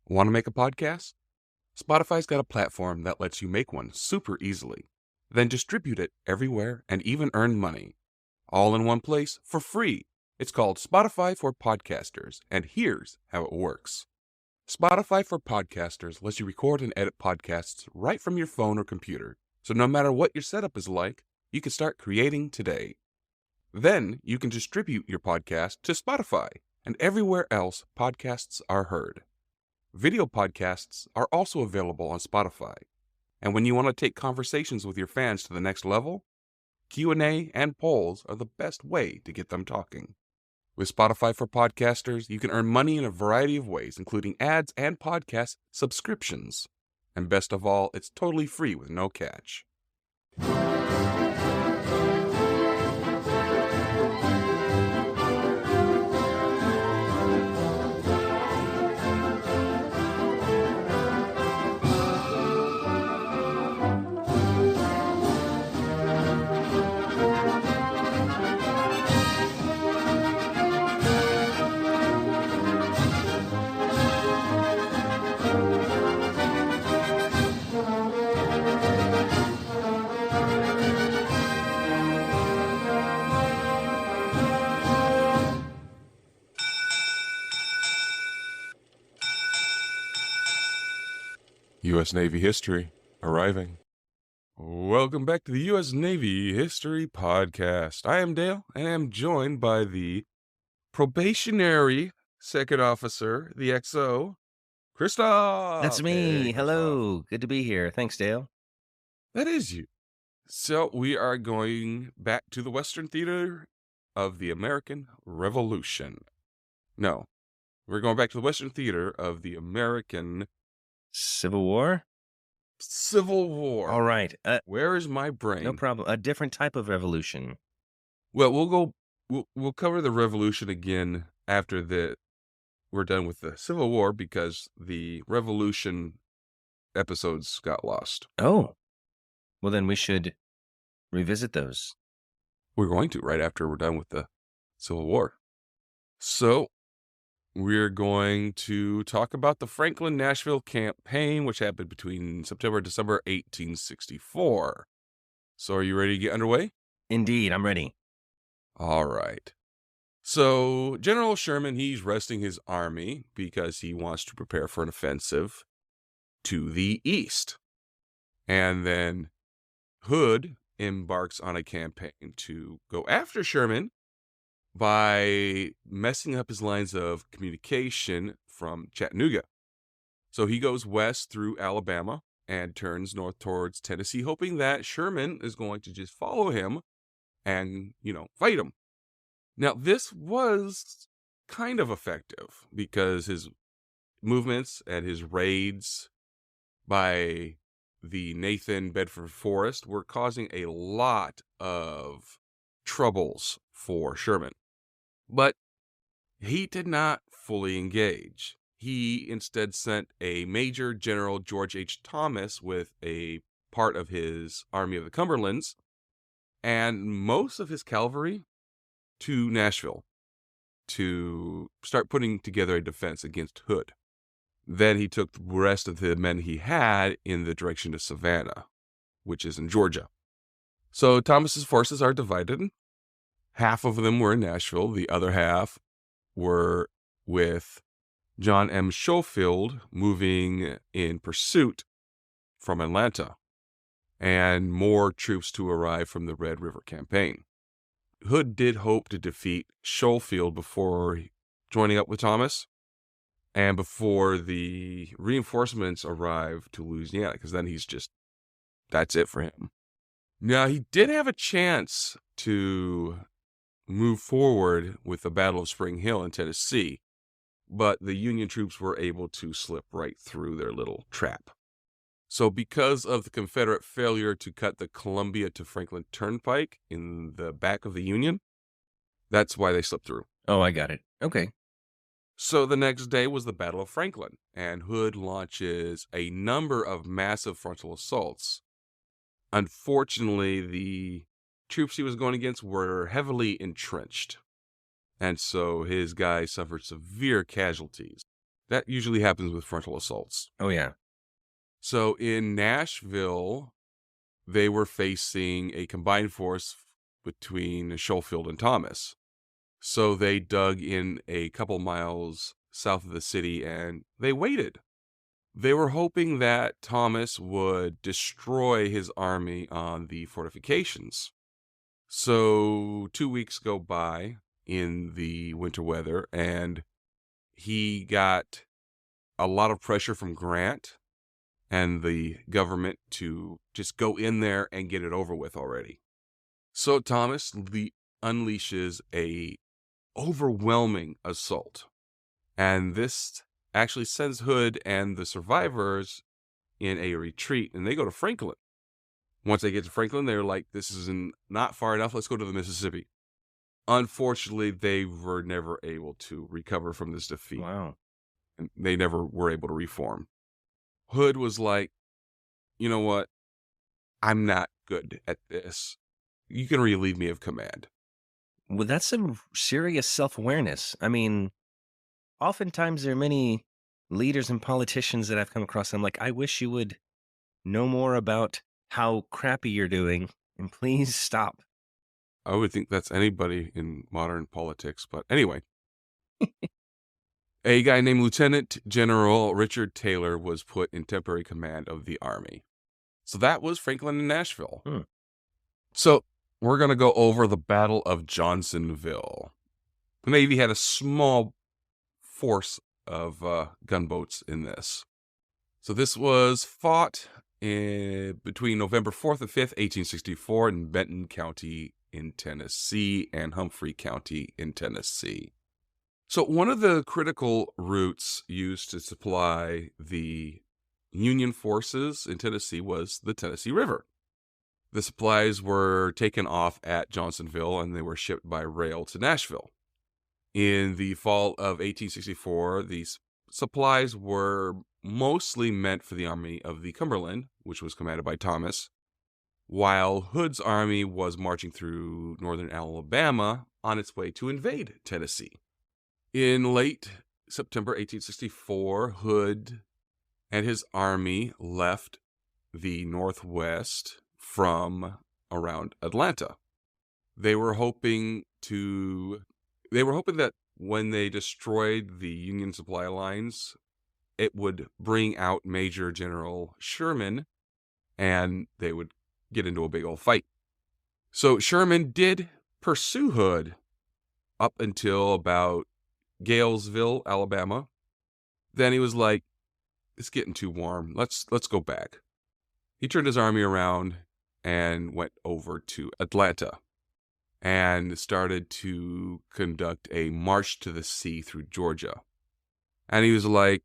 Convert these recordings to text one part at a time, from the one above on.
Want to make a podcast? Spotify's got a platform that lets you make one super easily, then distribute it everywhere and even earn money. All in one place for free. It's called Spotify for Podcasters, and here's how it works. Spotify for Podcasters lets you record and edit podcasts right from your phone or computer, so no matter what your setup is like, you can start creating today. Then you can distribute your podcast to Spotify and everywhere else podcasts are heard. Video podcasts are also available on Spotify. And when you want to take conversations with your fans to the next level, Q&A and polls are the best way to get them talking. With Spotify for Podcasters, you can earn money in a variety of ways, including ads and podcast subscriptions. And best of all, it's totally free with no catch. U.S. Navy History arriving. Welcome back to the U.S. Navy History Podcast. I am Dale, and I am joined by the probationary second officer, the XO, Christoph. That's me. Hey, Hello. Good to be here. Thanks, Dale. That is you. So we are going back to the Western Theater of the American Revolution. No, we're going back to the Western Theater of the American Civil War? Civil War. All right. Where is my brain? No problem. A different type of revolution. Well, we'll cover the Revolution again after we're done with the Civil War, because the Revolution episodes got lost. Oh. Well, then we should revisit those. We're going to right after we're done with the Civil War. So we're going to talk about the Franklin-Nashville campaign, which happened between September and December 1864. So are you ready to get underway? Indeed, I'm ready. All right. So General Sherman, he's resting his army because he wants to prepare for an offensive to the east. And then Hood embarks on a campaign to go after Sherman by messing up his lines of communication from Chattanooga. So he goes west through Alabama and turns north towards Tennessee, hoping that Sherman is going to just follow him and, fight him. Now, this was kind of effective because his movements and his raids by the Nathan Bedford Forest were causing a lot of troubles for Sherman. But he did not fully engage. He instead sent a Major General George H. Thomas with a part of his Army of the Cumberlands and most of his cavalry to Nashville to start putting together a defense against Hood. Then he took the rest of the men he had in the direction of Savannah, which is in Georgia. So Thomas's forces are divided. Half of them were in Nashville. The other half were with John M. Schofield moving in pursuit from Atlanta, and more troops to arrive from the Red River Campaign. Hood did hope to defeat Schofield before joining up with Thomas and before the reinforcements arrive to Louisiana, because then that's it for him. Now, he did have a chance to move forward with the Battle of Spring Hill in Tennessee, but the Union troops were able to slip right through their little trap. So because of the Confederate failure to cut the Columbia to Franklin Turnpike in the back of the Union, that's why they slipped through. Oh, I got it. Okay. So the next day was the Battle of Franklin, and Hood launches a number of massive frontal assaults. Unfortunately, the troops he was going against were heavily entrenched, and so his guys suffered severe casualties. That usually happens with frontal assaults. Oh, yeah. So in Nashville, they were facing a combined force between Schofield and Thomas. So they dug in a couple miles south of the city and they waited. They were hoping that Thomas would destroy his army on the fortifications. So 2 weeks go by in the winter weather, and he got a lot of pressure from Grant and the government to just go in there and get it over with already. So Thomas unleashes a overwhelming assault, and this actually sends Hood and the survivors in a retreat, and they go to Franklin. Once they get to Franklin, they're like, this is not far enough, let's go to the Mississippi. Unfortunately, they were never able to recover from this defeat. Wow. And they never were able to reform. Hood was like, you know what? I'm not good at this. You can relieve me of command. Well, that's some serious self-awareness. I mean, oftentimes there are many leaders and politicians that I've come across. I'm like, I wish you would know more about how crappy you're doing, and please stop. I would think that's anybody in modern politics. But anyway, a guy named Lieutenant General Richard Taylor was put in temporary command of the army. So that was Franklin and Nashville. So we're going to go over the Battle of Johnsonville. The Navy had a small force of gunboats in this. So this was fought between November 4th and 5th, 1864 in Benton County in Tennessee and Humphrey County in Tennessee. So one of the critical routes used to supply the Union forces in Tennessee was the Tennessee River. The supplies were taken off at Johnsonville and they were shipped by rail to Nashville. In the fall of 1864, these supplies were mostly meant for the Army of the Cumberland, which was commanded by Thomas, while Hood's army was marching through northern Alabama on its way to invade Tennessee. In late September 1864, Hood and his army left the Northwest from around Atlanta. They were hoping that when they destroyed the Union supply lines, it would bring out Major General Sherman and they would get into a big old fight. So Sherman did pursue Hood up until about Galesville, Alabama. Then he was like, it's getting too warm. Let's go back. He turned his army around and went over to Atlanta and started to conduct a march to the sea through Georgia. And he was like,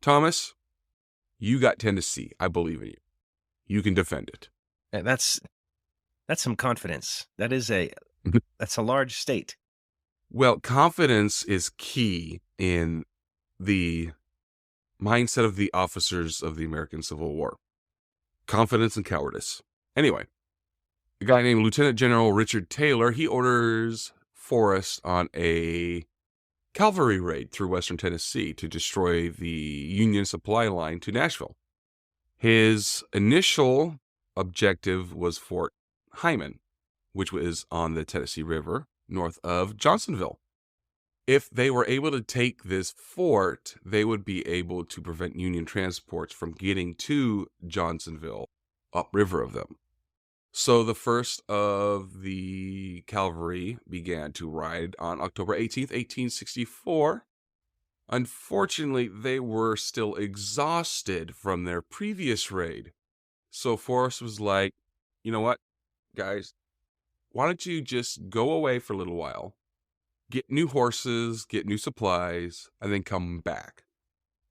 Thomas, you got Tennessee. I believe in you. You can defend it. That's some confidence. That's a large state. Well, confidence is key in the mindset of the officers of the American Civil War. Confidence and cowardice. Anyway, a guy named Lieutenant General Richard Taylor, he orders Forrest on a cavalry raid through western Tennessee to destroy the Union supply line to Nashville. His initial objective was Fort Hyman, which was on the Tennessee River north of Johnsonville. If they were able to take this fort, they would be able to prevent Union transports from getting to Johnsonville upriver of them. So the first of the cavalry began to ride on October 18th, 1864. Unfortunately, they were still exhausted from their previous raid. So Forrest was like, you know what, guys, why don't you just go away for a little while, get new horses, get new supplies, and then come back.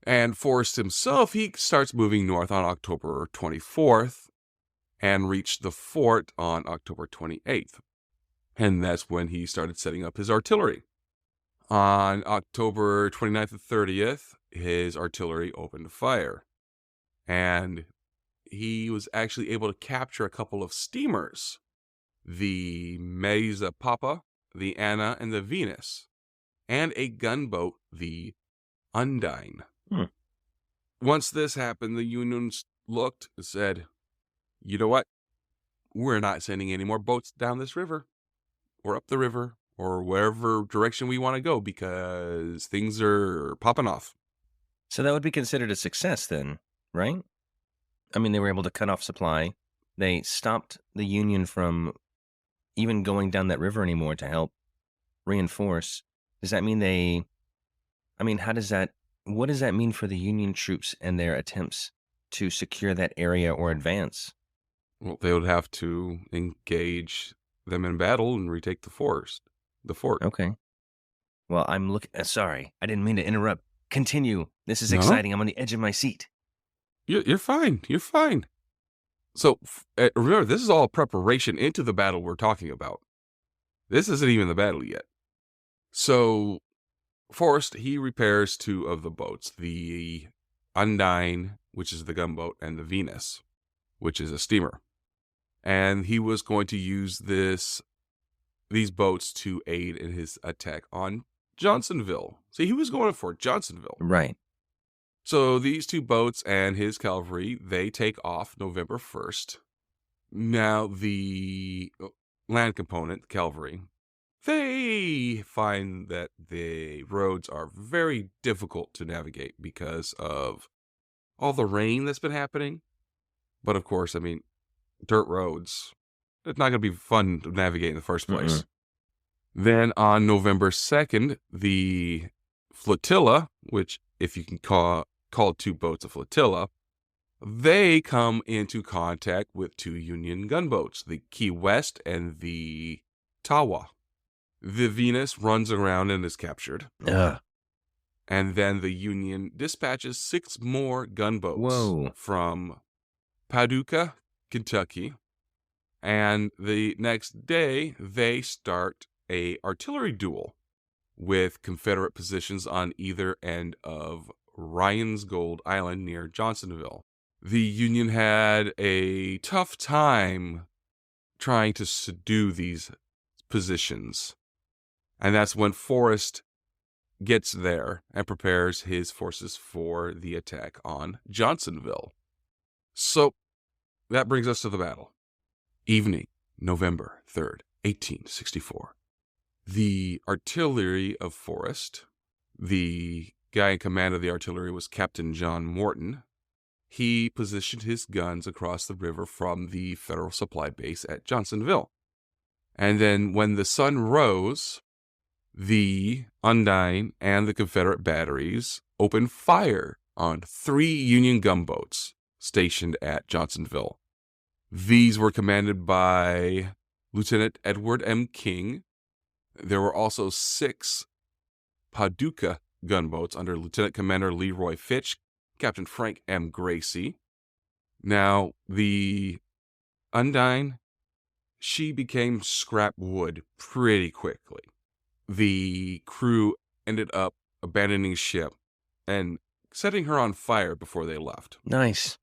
And Forrest himself, he starts moving north on October 24th and reached the fort on October 28th. And that's when he started setting up his artillery. On October 29th and 30th, his artillery opened fire. And he was actually able to capture a couple of steamers, the Mazeppa, the Anna, and the Venus, and a gunboat, the Undine. Hmm. Once this happened, the Unions looked and said, you know what? We're not sending any more boats down this river or up the river or wherever direction we want to go because things are popping off. So that would be considered a success then, right? I mean, they were able to cut off supply. They stopped the Union from even going down that river anymore to help reinforce. Does that mean I mean, what does that mean for the Union troops and their attempts to secure that area or advance? Well, they would have to engage them in battle and retake the fort. Okay. Well, I'm looking. Sorry, I didn't mean to interrupt. Continue. This is No, exciting. I'm on the edge of my seat. you're fine. You're fine. So remember, this is all preparation into the battle we're talking about. This isn't even the battle yet. So Forrest, he repairs two of the boats, the Undine, which is the gunboat, and the Venus, which is a steamer. And he was going to use these boats to aid in his attack on Johnsonville. See, he was going for Johnsonville. Right. So these two boats and his cavalry, they take off November 1st. Now the land component, cavalry, they find that the roads are very difficult to navigate because of all the rain that's been happening. But of course, I mean, dirt roads, it's not going to be fun to navigate in the first place. Mm-mm. Then on November 2nd, the flotilla, which if you can call two boats a flotilla, they come into contact with two Union gunboats, the Key West and the Tawa. The Venus runs around and is captured. Ugh. And then the Union dispatches 6 more gunboats Whoa. from Paducah, Kentucky. And the next day, they start a artillery duel with Confederate positions on either end of Ryan's Gold Island near Johnsonville. The Union had a tough time trying to subdue these positions. And that's when Forrest gets there and prepares his forces for the attack on Johnsonville. So that brings us to the battle. Evening, November 3rd, 1864. The artillery of Forrest, the guy in command of the artillery was Captain John Morton. He positioned his guns across the river from the Federal Supply Base at Johnsonville. And then when the sun rose, the Undine and the Confederate batteries opened fire on 3 Union gunboats stationed at Johnsonville. These were commanded by Lieutenant Edward M. King. There were also 6 Paducah gunboats under Lieutenant Commander Leroy Fitch, Captain Frank M. Gracie. Now, the Undine, she became scrap wood pretty quickly. The crew ended up abandoning ship and setting her on fire before they left. Nice.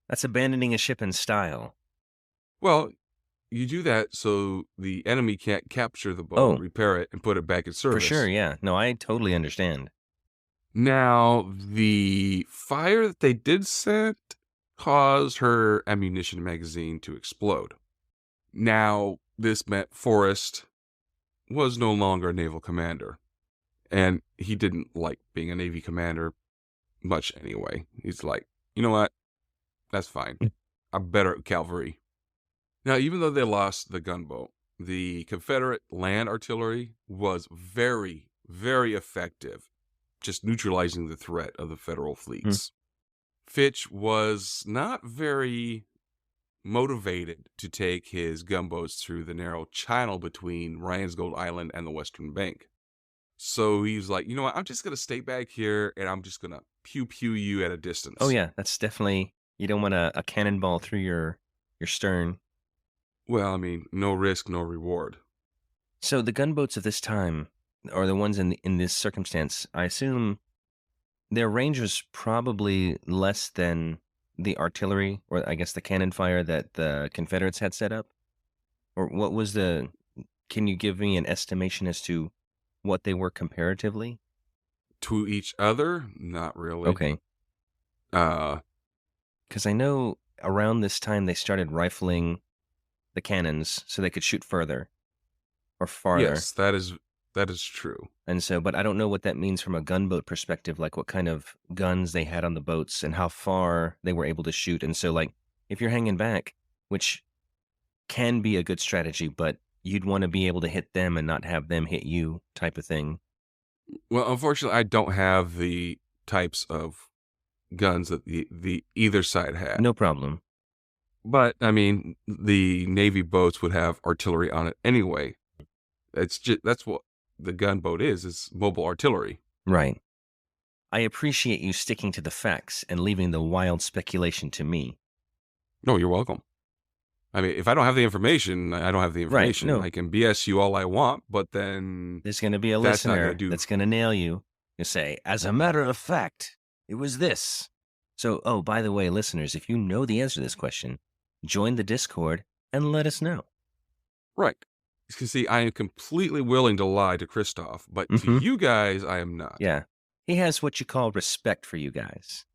That's abandoning a ship in style. Well, you do that so the enemy can't capture the boat, Oh, repair it, and put it back in for service. sure. Yeah. No, I totally understand. Now, the fire that they did set caused her ammunition magazine to explode. Now, this meant Forrest was no longer a naval commander. And he didn't like being a Navy commander much anyway. He's like, you know what? That's fine. I'm better at cavalry. Now, even though they lost the gunboat, the Confederate land artillery was very, very effective, just neutralizing the threat of the Federal fleets. Fitch was not very motivated to take his gunboats through the narrow channel between Ryan's Gold Island and the Western Bank. So he's like, you know what? I'm just going to stay back here and I'm just going to pew you at a distance. Oh, yeah. That's definitely, you don't want a cannonball through your stern. Well, I mean, no risk, no reward. So the gunboats of this time, or the ones in this circumstance, I assume their range was probably less than the artillery, or I guess the cannon fire that the Confederates had set up? Or what was can you give me an estimation as to what they were comparatively? To each other, not really. Okay. Uh, Because I know around this time they started rifling the cannons so they could shoot further or farther. yes, that is true. And so, but I don't know what that means from a gunboat perspective, like what kind of guns they had on the boats and how far they were able to shoot. And so, like, if you're hanging back, which can be a good strategy, but you'd want to be able to hit them and not have them hit you, type of thing. Well, unfortunately, I don't have the types of guns that the either side had. No problem. But I mean, the Navy boats would have artillery on it anyway. It's just that's what the gunboat is mobile artillery. Right. I appreciate you sticking to the facts and leaving the wild speculation to me. No, you're welcome. I mean, if I don't have the information, I don't have the Right. information. No, I can BS you all I want, but then there's going to be a that's not going to listener do. that's going to nail you. You say, as a matter of fact, it was this. So, oh, by the way, listeners, if you know the answer to this question, join the Discord and let us know. Right. You can see, I am completely willing to lie to Christoph, but to Mm-hmm. you guys, I am not. Yeah. He has what you call respect for you guys.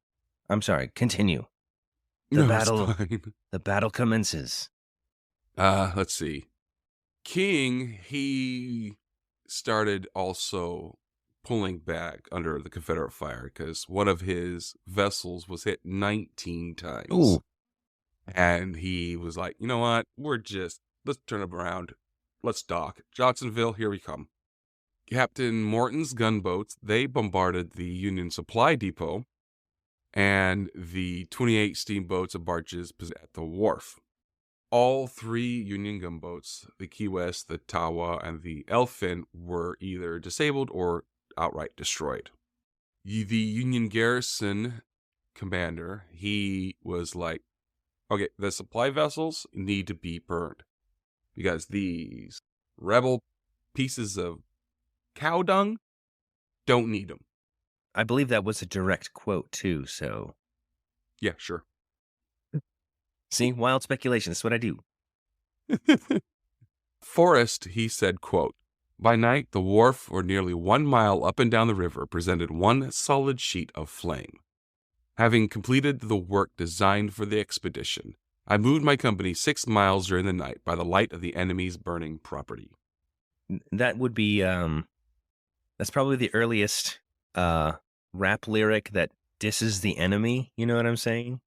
I'm sorry, continue. The No, it's battle fine. the battle commences. Let's see. King, he started also pulling back under the Confederate fire because one of his vessels was hit 19 times. Ooh, And he was like, you know what? Let's turn it around. Let's dock. Johnsonville, here we come. Captain Morton's gunboats, they bombarded the Union supply depot and the 28 steamboats and barges at the wharf. All three Union gunboats, the Key West, the Tawa, and the Elfin, were either disabled or outright destroyed. The Union garrison commander, he was like, okay, the supply vessels need to be burned because these rebel pieces of cow dung don't need them. I believe that was a direct quote too, so Yeah, sure. see, wild speculation, that's what I do. Forrest, he said, quote, by night, the wharf, or nearly 1 mile up and down the river, presented one solid sheet of flame. Having completed the work designed for the expedition, I moved my company 6 miles during the night by the light of the enemy's burning property. That would be that's probably the earliest rap lyric that disses the enemy, you know what I'm saying?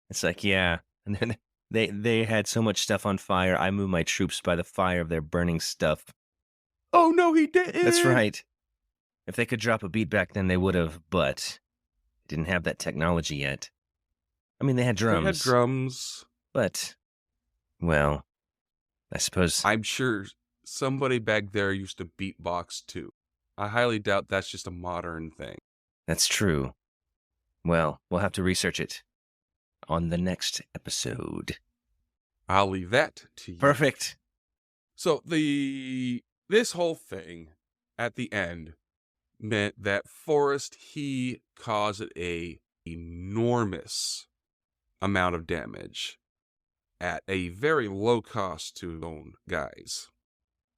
It's like, yeah. And then they had so much stuff on fire, I moved my troops by the fire of their burning stuff. Oh, no, he didn't! That's right. If they could drop a beat back then, they would have, but didn't have that technology yet. I mean, they had They had drums, drums. but, well, I suppose I'm sure somebody back there used to beatbox too. I highly doubt that's just a modern thing. that's true. Well, we'll have to research it on the next episode. I'll leave that to you. Perfect. So this whole thing at the end meant that Forrest, he caused a enormous amount of damage at a very low cost to his own guys.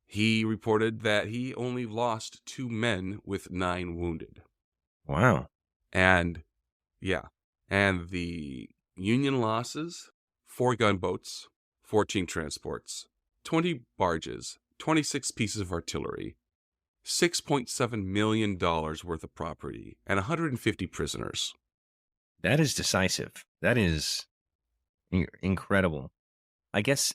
He reported that he only lost 2 men with 9 wounded. Wow. And yeah, and the Union losses, 4 gunboats, 14 transports, 20 barges, 26 pieces of artillery, $6.7 million worth of property, and 150 prisoners. That is decisive. That is incredible. I guess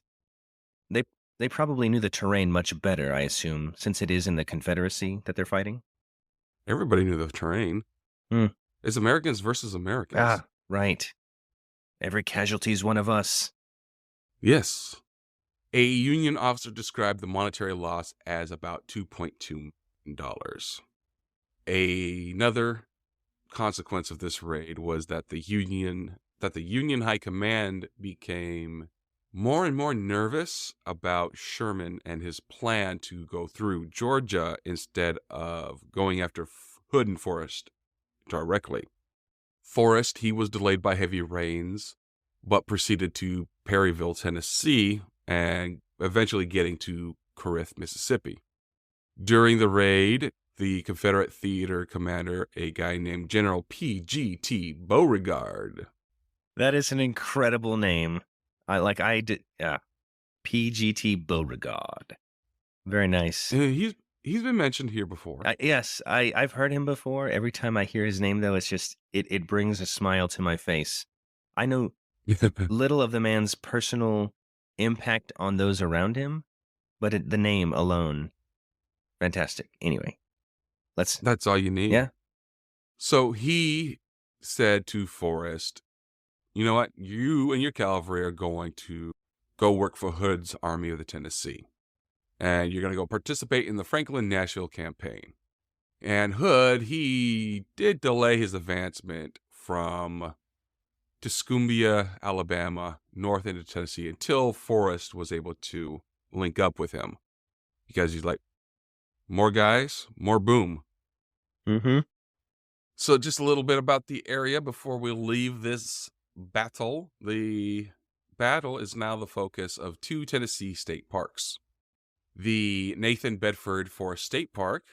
they probably knew the terrain much better, I assume, since it is in the Confederacy that they're fighting. Everybody knew the terrain. Hmm. It's Americans versus Americans. Ah, right. Every casualty is one of us. Yes. A Union officer described the monetary loss as about $2.2 million. Another consequence of this raid was that the Union High Command became more and more nervous about Sherman and his plan to go through Georgia instead of going after Hood and Forrest directly. Forrest, he was delayed by heavy rains, but proceeded to Perryville, Tennessee, and eventually getting to Corinth, Mississippi. During the raid, the Confederate theater commander, a guy named General P.G.T. Beauregard. That is an incredible name. I did, yeah. PGT Beauregard. Very nice. He's been mentioned here before. Yes, I've heard him before. Every time I hear his name, though, it's just it brings a smile to my face. I know little of the man's personal impact on those around him, but the name alone, fantastic. Anyway, let's That's all you need. yeah. So he said to Forrest, you know what? You and your cavalry are going to go work for Hood's Army of the Tennessee. And you're going to go participate in the Franklin-Nashville campaign. And Hood, he did delay his advancement from Tuscumbia, Alabama, north into Tennessee until Forrest was able to link up with him. Because he's like, more guys, more boom. Mm-hmm. So just a little bit about the area before we leave this battle. The battle is now the focus of two Tennessee state parks. The Nathan Bedford Forest State Park,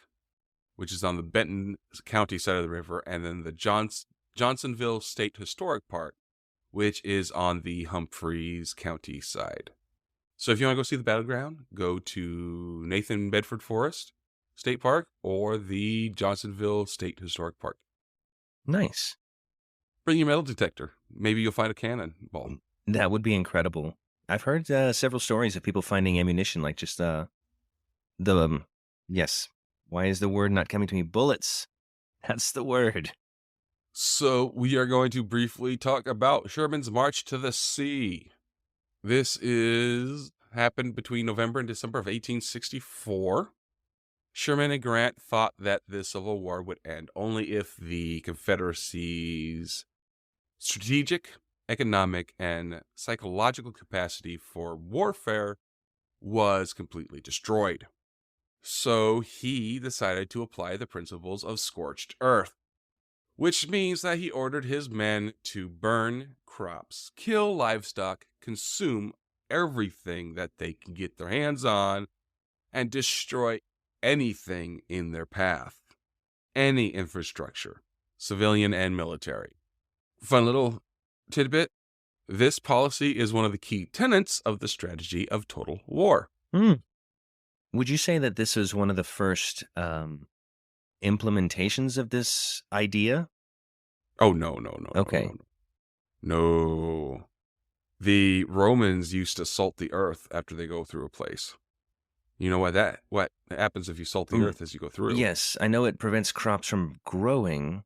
which is on the Benton County side of the river, and then the Johnsonville State Historic Park, which is on the Humphreys County side. So if you want to go see the battleground, go to Nathan Bedford Forest State Park or the Johnsonville State Historic Park. Nice. Bring your metal detector. Maybe you'll find a cannonball. That would be incredible. I've heard several stories of people finding ammunition, like just yes. Why is the word not coming to me? Bullets. That's the word. So we are going to briefly talk about Sherman's March to the Sea. This happened between November and December of 1864. Sherman and Grant thought that the Civil War would end only if the Confederacy's strategic, economic, and psychological capacity for warfare was completely destroyed. So he decided to apply the principles of scorched earth, which means that he ordered his men to burn crops, kill livestock, consume everything that they can get their hands on, and destroy anything in their path, any infrastructure, civilian and military. Fun little tidbit. This policy is one of the key tenets of the strategy of total war. Would you say that this was one of the first implementations of this idea? Oh, no. Okay. No. The Romans used to salt the earth after they go through a place. You know what happens if you salt the earth as you go through? Yes, I know it prevents crops from growing,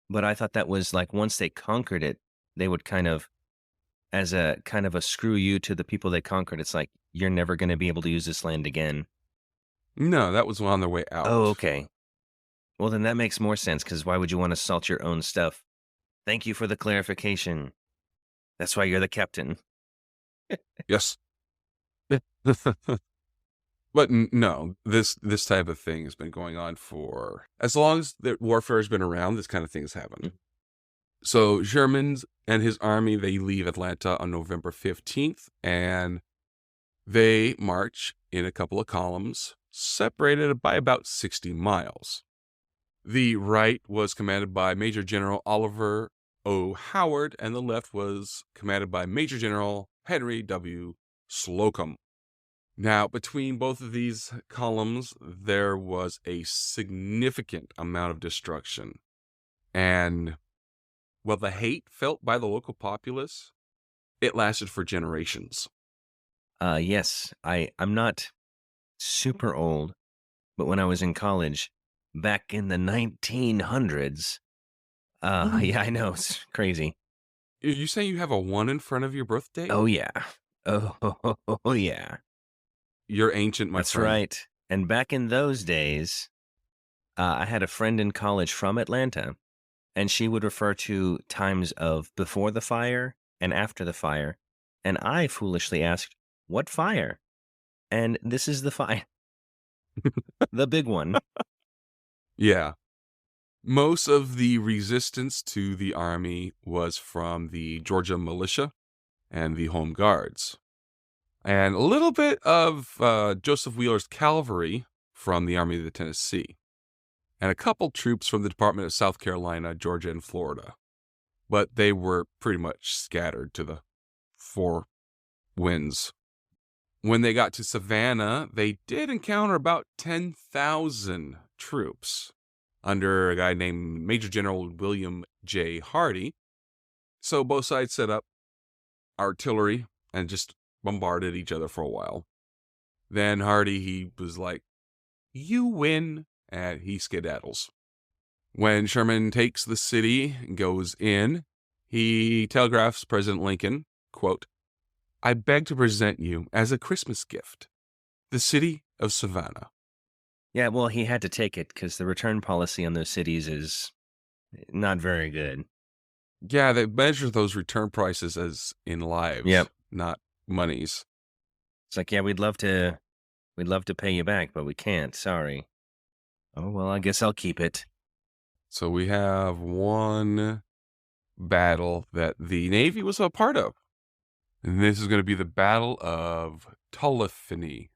but I thought that was like once they conquered it, they would kind of, as a kind of a screw you to the people they conquered, it's like, you're never going to be able to use this land again. No, that was on their way out. Oh, okay. Well, then that makes more sense, because why would you want to salt your own stuff? Thank you for the clarification. That's why you're the captain. Yes. But no, this type of thing has been going on for as long as the warfare has been around. This kind of thing has happened. So Sherman and his army, they leave Atlanta on November 15th, and they march in a couple of columns, separated by about 60 miles. The right was commanded by Major General Oliver O. Howard, and the left was commanded by Major General Henry W. Slocum. Now, between both of these columns, there was a significant amount of destruction. And, well, the hate felt by the local populace, it lasted for generations. Yes, I'm not super old, but when I was in college, back in the 1900s, yeah, I know, it's crazy. You say you have a 1 in front of your birthday? Oh, yeah. Oh, yeah. You're ancient, my That's friend. right. And back in those days, I had a friend in college from Atlanta, and she would refer to times of before the fire and after the fire. And I foolishly asked, what fire? And this is the fire. The big one. Yeah. Most of the resistance to the army was from the Georgia militia and the Home Guards, and a little bit of Joseph Wheeler's cavalry from the Army of the Tennessee. and a couple troops from the Department of South Carolina, Georgia, and Florida. But they were pretty much scattered to the four winds. When they got to Savannah, they did encounter about 10,000 troops under a guy named Major General William J. Hardee. So both sides set up artillery and just bombarded each other for a while. Then Hardee, he was like, "You win," and he skedaddles. When Sherman takes the city and goes in, he telegraphs President Lincoln, quote, "I beg to present you as a Christmas gift the city of Savannah." Yeah, well, he had to take it because the return policy on those cities is not very good. Yeah, they measure those return prices as in lives, Yep. not monies. It's like, yeah, we'd love to pay you back, but we can't. Sorry. Oh, well, I guess I'll keep it. So we have one battle that the Navy was a part of. And this is going to be the Battle of Tuliphany.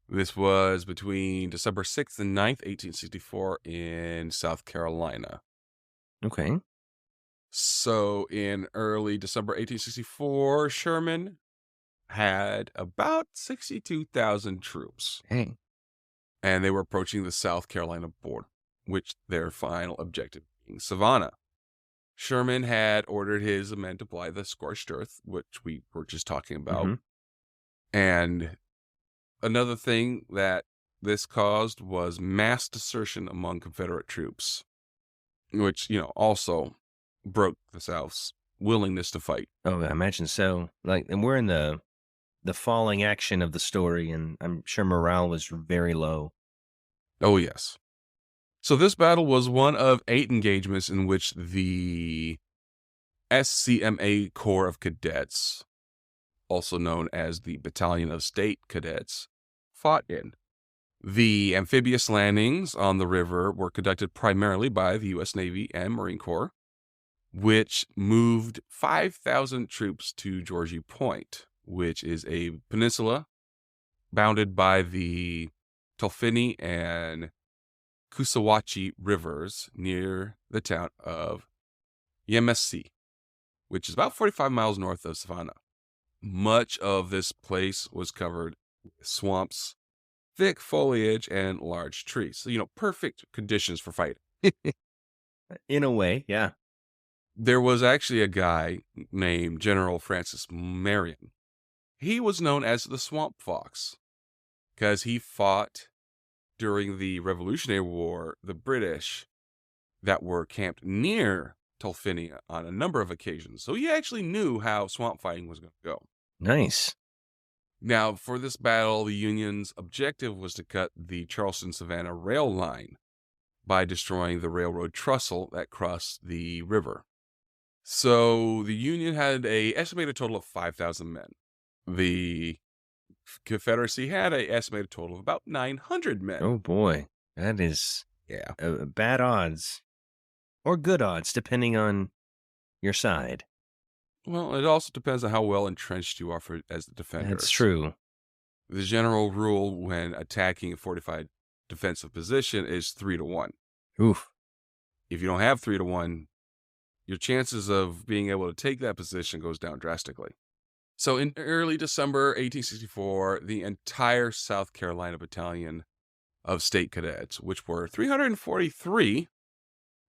This was between December 6th and 9th, 1864 in South Carolina. Okay. So in early December 1864, Sherman had about 62,000 troops, Hey. and they were approaching the South Carolina border, which their final objective being Savannah. Sherman had ordered his men to apply the scorched earth, which we were just talking about. Hmm. And another thing that this caused was mass desertion among Confederate troops, which, also broke the South's willingness to fight. Oh, I imagine so. Like, and we're in the falling action of the story, and I'm sure morale was very low. Oh, yes. So this battle was one of 8 engagements in which the SCMA Corps of Cadets, also known as the Battalion of State Cadets, fought in. The amphibious landings on the river were conducted primarily by the U.S. Navy and Marine Corps, which moved 5,000 troops to Georgia Point, which is a peninsula bounded by the Tuliphany and Coosawhatchie rivers near the town of Yemsec, which is about 45 miles north of Savannah. Much of this place was covered with swamps, thick foliage, and large trees. So, perfect conditions for fighting. In a way, yeah. There was actually a guy named General Francis Marion. He was known as the Swamp Fox because he fought during the Revolutionary War the British that were camped near Tuliphany on a number of occasions. So he actually knew how swamp fighting was going to go. Nice. Now, for this battle, the Union's objective was to cut the Charleston-Savannah rail line by destroying the railroad trestle that crossed the river. So the Union had an estimated total of 5,000 men. The Confederacy had an estimated total of about 900 men. Oh boy, that is Yeah. bad odds, or good odds, depending on your side. Well, it also depends on how well entrenched you are as the defenders. That's true. The general rule when attacking a fortified defensive position is 3-1. Oof. If you don't have 3-1, your chances of being able to take that position goes down drastically. So in early December 1864, the entire South Carolina Battalion of State Cadets, which were 343,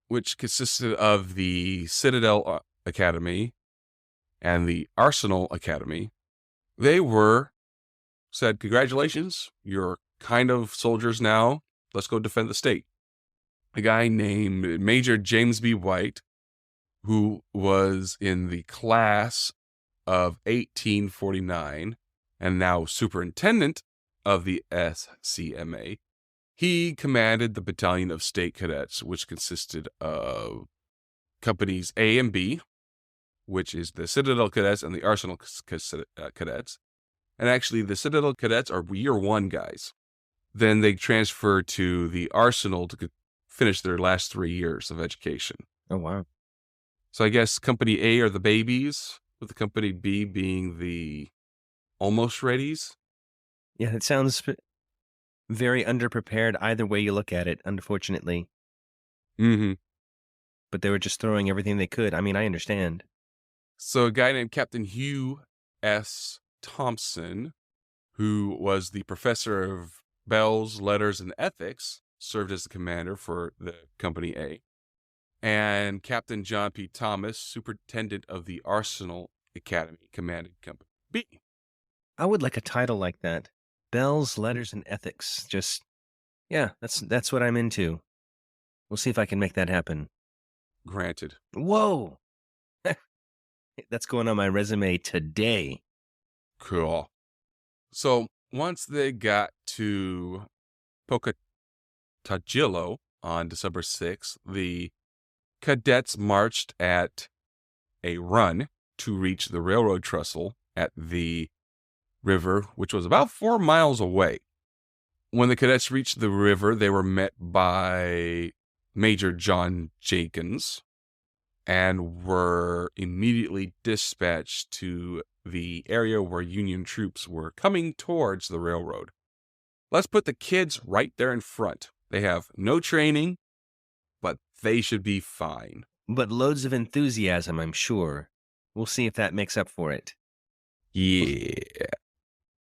which consisted of the Citadel Academy and the Arsenal Academy, they said, "Congratulations, you're kind of soldiers now. Let's go defend the state." A guy named Major James B. White, who was in the class of 1849 and now superintendent of the SCMA, he commanded the Battalion of State Cadets, which consisted of companies A and B, which is the Citadel Cadets and the Arsenal Cadets. And actually, the Citadel Cadets are year 1 guys. Then they transfer to the Arsenal to finish their last 3 years of education. Oh wow. So I guess Company A are the babies, with the Company B being the almost readies. Yeah, that sounds very underprepared either way you look at it, unfortunately. Hmm. but they were just throwing everything they could. I mean, I understand. So a guy named Captain Hugh S. Thompson, who was the professor of bells, letters, and ethics, served as the commander for the Company A. And Captain John P. Thomas, superintendent of the Arsenal Academy, commanded Company B. I would like a title like that. Bells, letters, and ethics. Just yeah, that's what I'm into. We'll see if I can make that happen. Granted. Whoa! That's going on my resume today. Cool. So once they got to Pocatagillo on December 6th, the cadets marched at a run to reach the railroad trestle at the river, which was about 4 miles away. When the cadets reached the river, they were met by Major John Jenkins and were immediately dispatched to the area where Union troops were coming towards the railroad. Let's put the kids right there in front. They have no training, but they should be fine. But loads of enthusiasm, I'm sure. We'll see if that makes up for it. Yeah.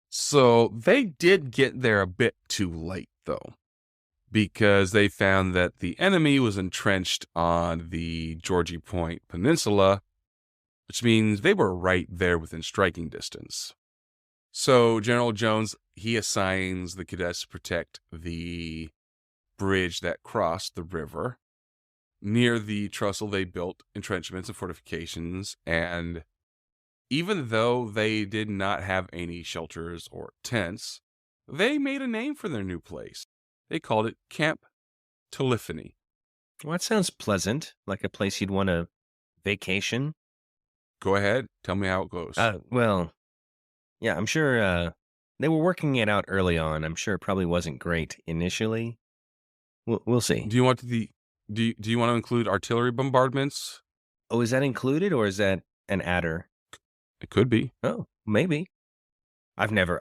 So they did get there a bit too late, though, because they found that the enemy was entrenched on the Georgie Point Peninsula, which means they were right there within striking distance. So General Jones, he assigns the cadets to protect the bridge that crossed the river. Near the trestle, they built entrenchments and fortifications, and even though they did not have any shelters or tents, they made a name for their new place. They called it Camp Telephony. Well, that sounds pleasant, like a place you'd want to vacation. Go ahead, tell me how it goes. Well, yeah, I'm sure they were working it out early on. I'm sure it probably wasn't great initially. We'll see. Do you want the do you want to include artillery bombardments? Oh, is that included or is that an adder? It could be. Oh, maybe. I've never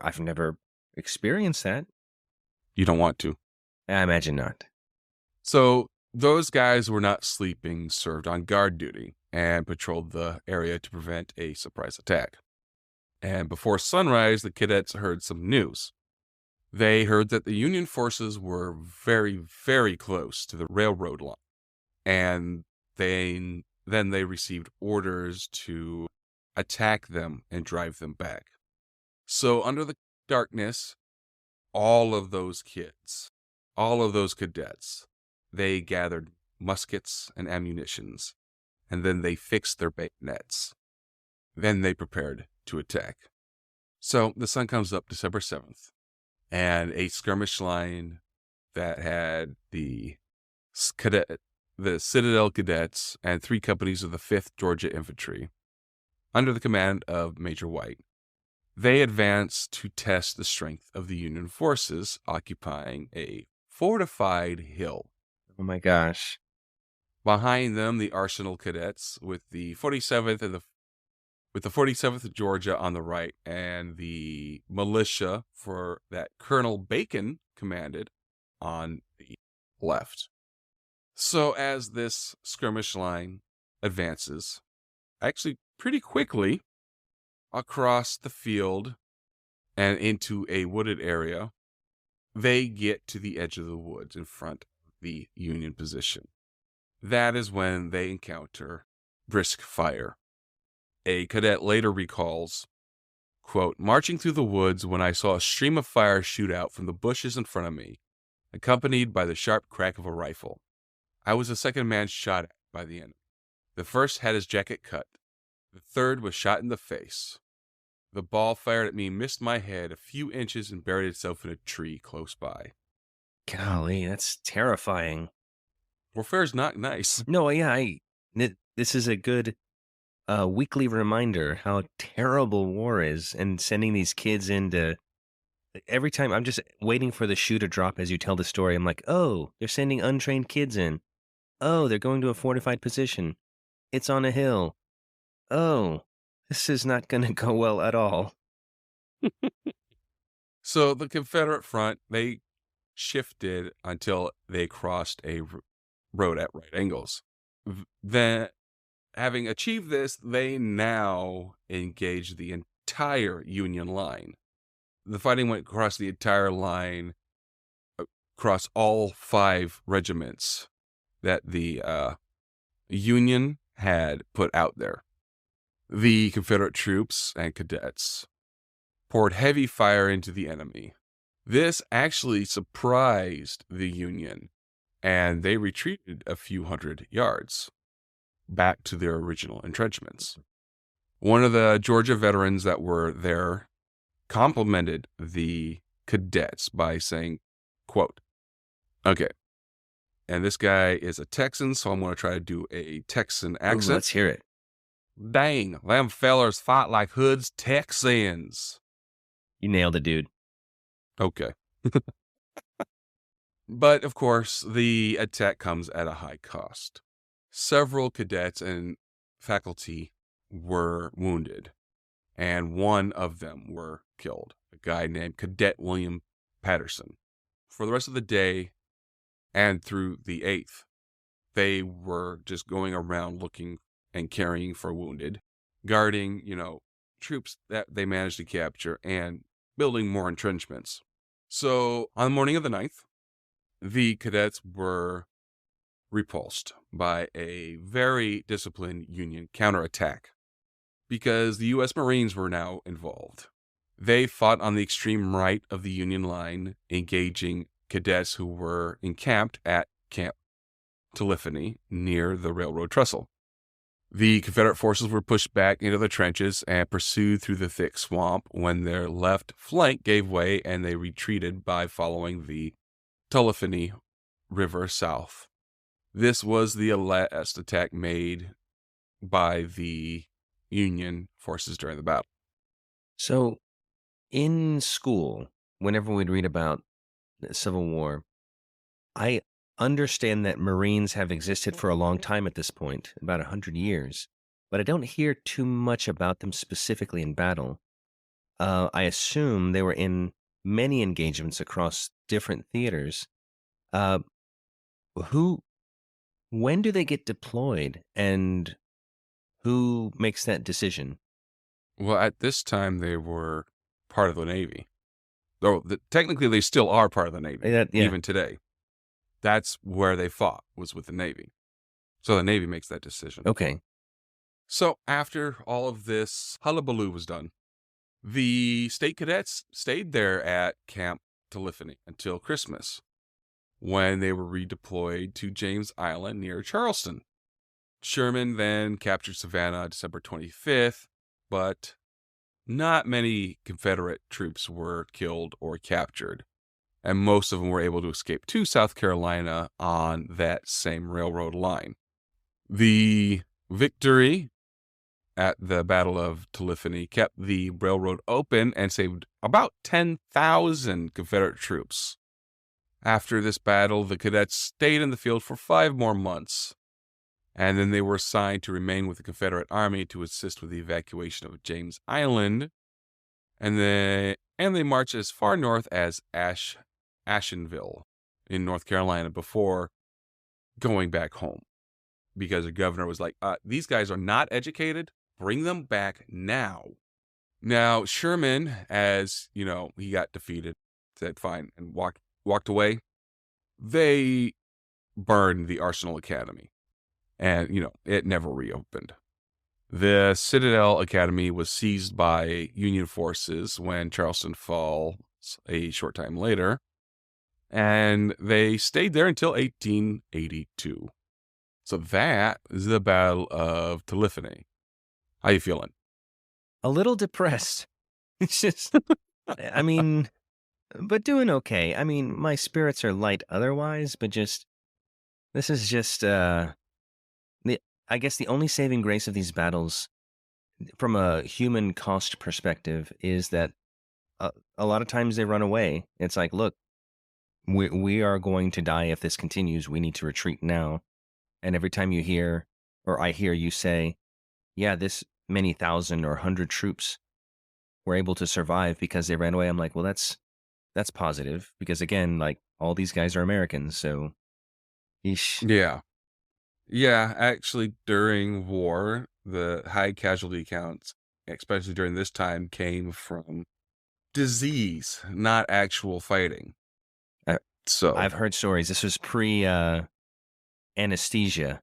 experienced that. You don't want to. I imagine not. So those guys were not sleeping, served on guard duty, and patrolled the area to prevent a surprise attack. And before sunrise, the cadets heard some news. They heard that the Union forces were very, very close to the railroad line, and then they received orders to attack them and drive them back. So under the darkness, all of those kids, all of those cadets, they gathered muskets and ammunitions, and then they fixed their bayonets. Then they prepared to attack. So the sun comes up December 7th, and a skirmish line that had the Citadel Cadets and 3 companies of the 5th Georgia Infantry, under the command of Major White. They advanced to test the strength of the Union forces occupying a fortified hill. Oh my gosh. Behind them, the Arsenal Cadets with the 47th and with the 47th Georgia on the right, and the militia for that Colonel Bacon commanded on the left. So as this skirmish line advances, actually pretty quickly across the field and into a wooded area, they get to the edge of the woods in front of the Union position. That is when they encounter brisk fire. A cadet later recalls, quote, "Marching through the woods when I saw a stream of fire shoot out from the bushes in front of me, accompanied by the sharp crack of a rifle. I was the second man shot at by the enemy. The first had his jacket cut. The third was shot in the face. The ball fired at me missed my head a few inches and buried itself in a tree close by." Golly, that's terrifying. Warfare's not nice. No, yeah, this is a good weekly reminder how terrible war is, and sending these kids into every time I'm just waiting for the shoe to drop as you tell the story. I'm like, oh, they're sending untrained kids in. Oh, they're going to a fortified position. It's on a hill. Oh, this is not going to go well at all. So the Confederate front, they shifted until they crossed a road at right angles. Then, having achieved this, they now engaged the entire Union line. The fighting went across the entire line, across all 5 regiments that the Union had put out there. The Confederate troops and cadets poured heavy fire into the enemy. This actually surprised the Union, and they retreated a few hundred yards back to their original entrenchments. One of the Georgia veterans that were there complimented the cadets by saying, quote, "Okay, and this guy is a Texan, so I'm going to try to do a Texan Ooh, accent. let's hear it. Dang, them fellers fight like hoods Texans." You nailed it, dude. Okay. But, of course, the attack comes at a high cost. Several cadets and faculty were wounded, and one of them were killed, a guy named Cadet William Patterson. For the rest of the day and through the 8th, they were just going around looking and caring for wounded, guarding, troops that they managed to capture, and building more entrenchments. So, on the morning of the 9th, the cadets were repulsed by a very disciplined Union counterattack because the U.S. Marines were now involved. They fought on the extreme right of the Union line, engaging cadets who were encamped at Camp Telephony near the railroad trestle. The Confederate forces were pushed back into the trenches and pursued through the thick swamp when their left flank gave way and they retreated by following the Telephony River south. This was the last attack made by the Union forces during the battle. So, in school, whenever we'd read about the Civil War, I understand that Marines have existed for a long time at this point, about 100 years, but I don't hear too much about them specifically in battle. I assume they were in many engagements across different theaters. Uh, who, when do they get deployed, and who makes that decision? Well, at this time, they were part of the Navy. Though technically, they still are part of the Navy, Yeah. even today. That's where they fought, was with the Navy. So the Navy makes that decision. Okay. So after all of this hullabaloo was done, the state cadets stayed there at Camp Telephony until Christmas, when they were redeployed to James Island near Charleston. Sherman then captured Savannah December 25th, but not many Confederate troops were killed or captured, and most of them were able to escape to South Carolina on that same railroad line. The victory at the Battle of Telephony kept the railroad open and saved about 10,000 Confederate troops. After this battle, the cadets stayed in the field for 5 more months, and then they were assigned to remain with the Confederate Army to assist with the evacuation of James Island, and they marched as far north as Ashenville in North Carolina before going back home, because the governor was like, these guys are not educated, bring them back now. Now, Sherman, as he got defeated, said fine, and walked away. They burned the Arsenal Academy, and it never reopened. The Citadel Academy was seized by Union forces when Charleston falls a short time later, and they stayed there until 1882. So that is the Battle of Telephony. How you feeling? A little depressed. It's just, I mean, but doing okay. I mean, my spirits are light otherwise, but this is just, I guess the only saving grace of these battles from a human cost perspective is that a lot of times they run away. It's like, look, we are going to die if this continues. We need to retreat now. And every time you hear, or I hear you say, yeah, this many thousand or 100 troops were able to survive because they ran away, I'm like, well, that's positive, because again, like, all these guys are Americans, so Yeesh. Yeah. Yeah, actually, during war, the high casualty counts, especially during this time, came from disease, not actual fighting. I, So I've heard stories. This was pre anesthesia.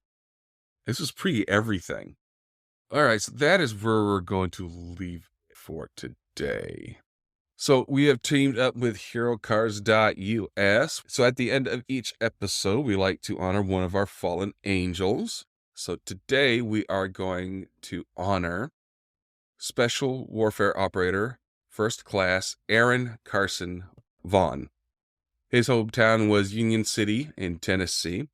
this was pre everything. All right, so that is where we're going to leave it for today. So we have teamed up with HeroCars.us. So at the end of each episode, we like to honor one of our fallen angels. So today we are going to honor Special Warfare Operator, First Class Aaron Carson Vaughn. His hometown was Union City in Tennessee.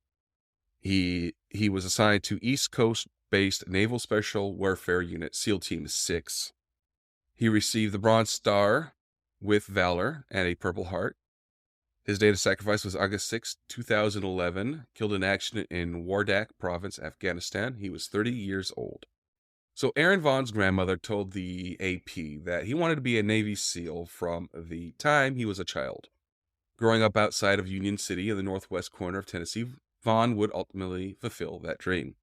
He was assigned to East Coast-based Naval Special Warfare Unit SEAL Team 6. He received the Bronze Star with Valor and a Purple Heart. His date of sacrifice was August 6, 2011, killed in action in Wardak Province, Afghanistan. He was 30 years old. So Aaron Vaughn's grandmother told the AP that he wanted to be a Navy SEAL from the time he was a child. Growing up outside of Union City in the northwest corner of Tennessee, Vaughn would ultimately fulfill that dream.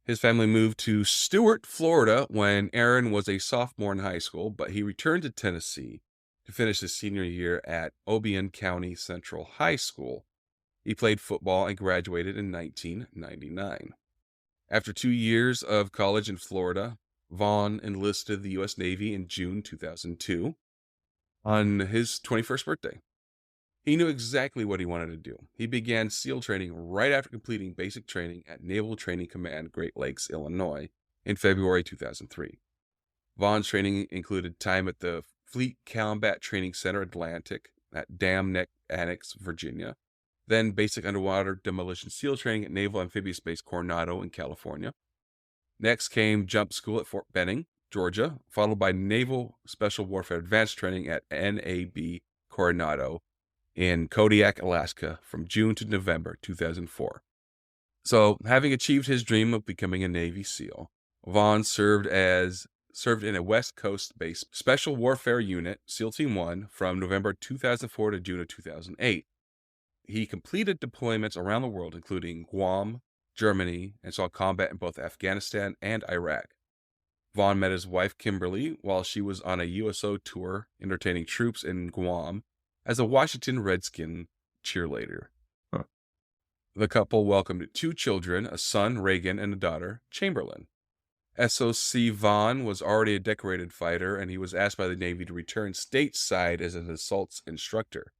His family moved to Stuart, Florida when Aaron was a sophomore in high school, but he returned to Tennessee to finish his senior year at Obion County Central High School. He played football and graduated in 1999. After 2 years of college in Florida, Vaughn enlisted the U.S. Navy in June 2002 on his 21st birthday. He knew exactly what he wanted to do. He began SEAL training right after completing basic training at Naval Training Command, Great Lakes, Illinois, in February 2003. Vaughn's training included time at the Fleet Combat Training Center Atlantic at Dam Neck Annex, Virginia, then basic underwater demolition SEAL training at Naval Amphibious Base Coronado in California. Next came jump school at Fort Benning, Georgia, followed by Naval Special Warfare Advanced Training at NAB Coronado in Kodiak, Alaska, from June to November 2004. So, having achieved his dream of becoming a Navy SEAL, Vaughn served in a West Coast-based Special Warfare Unit, SEAL Team 1, from November 2004 to June of 2008. He completed deployments around the world, including Guam, Germany, and saw combat in both Afghanistan and Iraq. Vaughn met his wife, Kimberly, while she was on a USO tour entertaining troops in Guam as a Washington Redskin cheerleader. Huh. The couple welcomed 2 children, a son, Reagan, and a daughter, Chamberlain. SOC Vaughn was already a decorated fighter, and he was asked by the Navy to return stateside as an assaults instructor.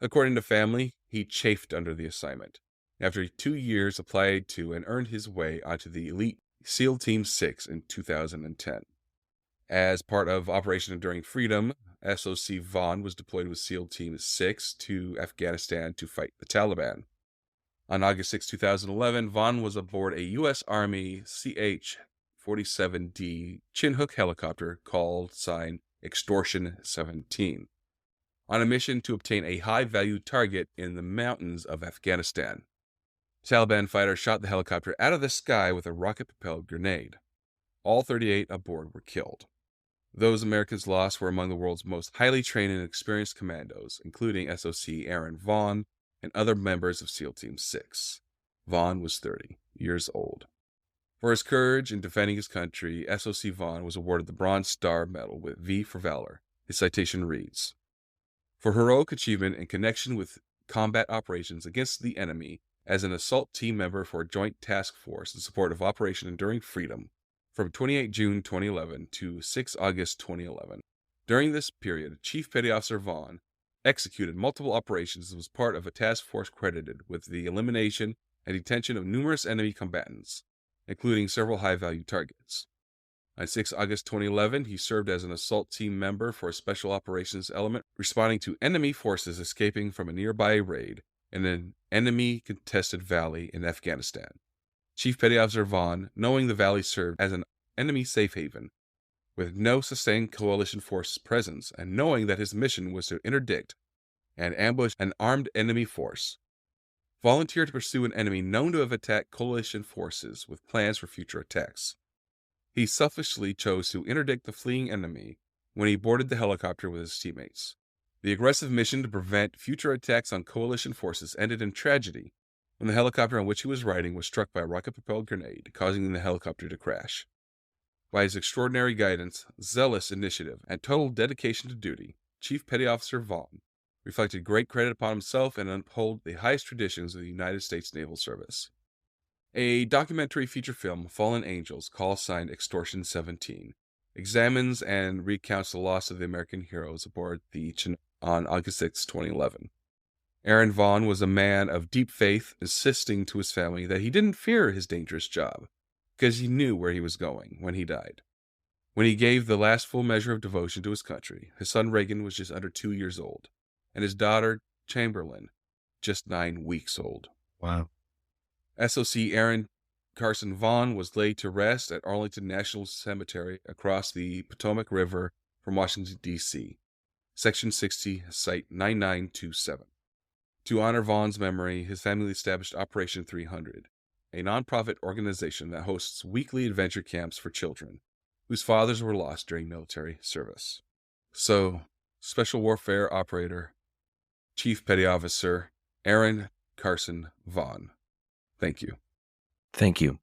According to family, he chafed under the assignment. After 2 years, applied to and earned his way onto the elite SEAL Team 6 in 2010. As part of Operation Enduring Freedom, SOC Vaughn was deployed with SEAL Team 6 to Afghanistan to fight the Taliban. On August 6, 2011, Vaughn was aboard a U.S. Army CH-47D Chinhook helicopter called sign Extortion 17 on a mission to obtain a high-value target in the mountains of Afghanistan. Taliban fighters shot the helicopter out of the sky with a rocket-propelled grenade. All 38 aboard were killed. Those Americans lost were among the world's most highly trained and experienced commandos, including SOC Aaron Vaughn and other members of SEAL Team 6. Vaughn was 30 years old. For his courage in defending his country, SOC Vaughn was awarded the Bronze Star Medal with V for Valor. His citation reads, "For heroic achievement in connection with combat operations against the enemy as an assault team member for a joint task force in support of Operation Enduring Freedom from 28 June 2011 to 6 August 2011. During this period, Chief Petty Officer Vaughn executed multiple operations and was part of a task force credited with the elimination and detention of numerous enemy combatants, including several high-value targets. On 6 August 2011, he served as an assault team member for a special operations element responding to enemy forces escaping from a nearby raid in an enemy-contested valley in Afghanistan. Chief Petty Officer Vaughn, knowing the valley served as an enemy safe haven, with no sustained coalition force presence, and knowing that his mission was to interdict and ambush an armed enemy force, volunteered to pursue an enemy known to have attacked coalition forces with plans for future attacks. He selfishly chose to interdict the fleeing enemy when he boarded the helicopter with his teammates. The aggressive mission to prevent future attacks on coalition forces ended in tragedy when the helicopter on which he was riding was struck by a rocket-propelled grenade, causing the helicopter to crash. By his extraordinary guidance, zealous initiative, and total dedication to duty, Chief Petty Officer Vaughn reflected great credit upon himself and uphold the highest traditions of the United States Naval Service. A documentary feature film, Fallen Angels, call signed Extortion 17, examines and recounts the loss of the American heroes aboard the Chinook on August 6, 2011. Aaron Vaughn was a man of deep faith, insisting to his family that he didn't fear his dangerous job, because he knew where he was going when he died. When he gave the last full measure of devotion to his country, his son Reagan was just under 2 years old, and his daughter Chamberlain just 9 weeks old. Wow. SOC Aaron Carson Vaughn was laid to rest at Arlington National Cemetery across the Potomac River from Washington, D.C., Section 60, Site 9927. To honor Vaughn's memory, his family established Operation 300, a nonprofit organization that hosts weekly adventure camps for children whose fathers were lost during military service. So, Special Warfare Operator, Chief Petty Officer Aaron Carson Vaughn. Thank you. Thank you.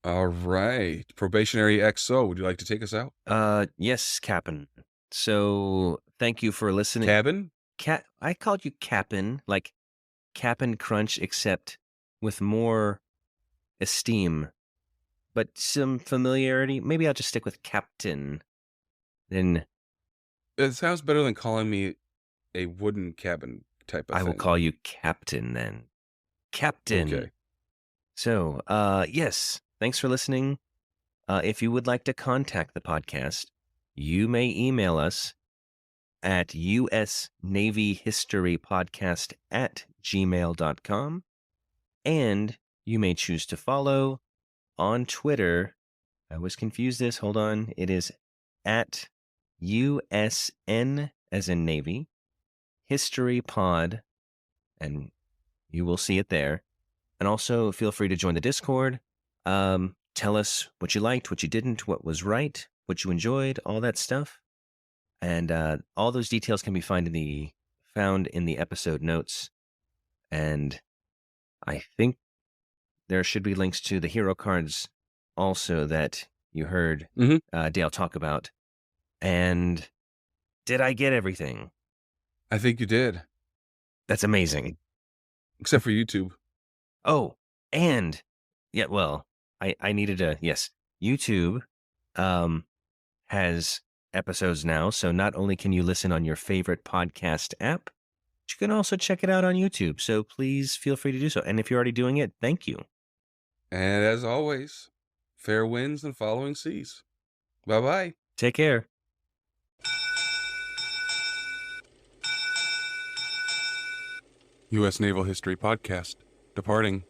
All right. Probationary XO, would you like to take us out? Yes, Cap'n. So thank you for listening. Cabin? I called you Cap'n, like Cap'n Crunch, except with more esteem, but some familiarity. Maybe I'll just stick with Captain. Then It sounds better than calling me a wooden cabin type of I thing. will call you Captain then. Captain. Okay. So, yes, thanks for listening. If you would like to contact the podcast, you may email us at usnavyhistorypodcast@gmail.com, and you may choose to follow on Twitter. I always confuse this. Hold on. It is at USN, as in Navy, History Pod, and you will see it there. And also feel free to join the Discord. Tell us what you liked, what you didn't, what was right, what you enjoyed, all that stuff. And all those details can be found in the episode notes. And I think there should be links to the hero cards also that you heard Dale talk about. And did I get everything? I think you did. That's amazing. Except for YouTube. Oh, and yeah, well, I needed to, yes, YouTube has episodes now. So not only can you listen on your favorite podcast app, but you can also check it out on YouTube. So please feel free to do so. And if you're already doing it, thank you. And as always, fair winds and following seas. Bye-bye. Take care. U.S. Naval History Podcast. Departing.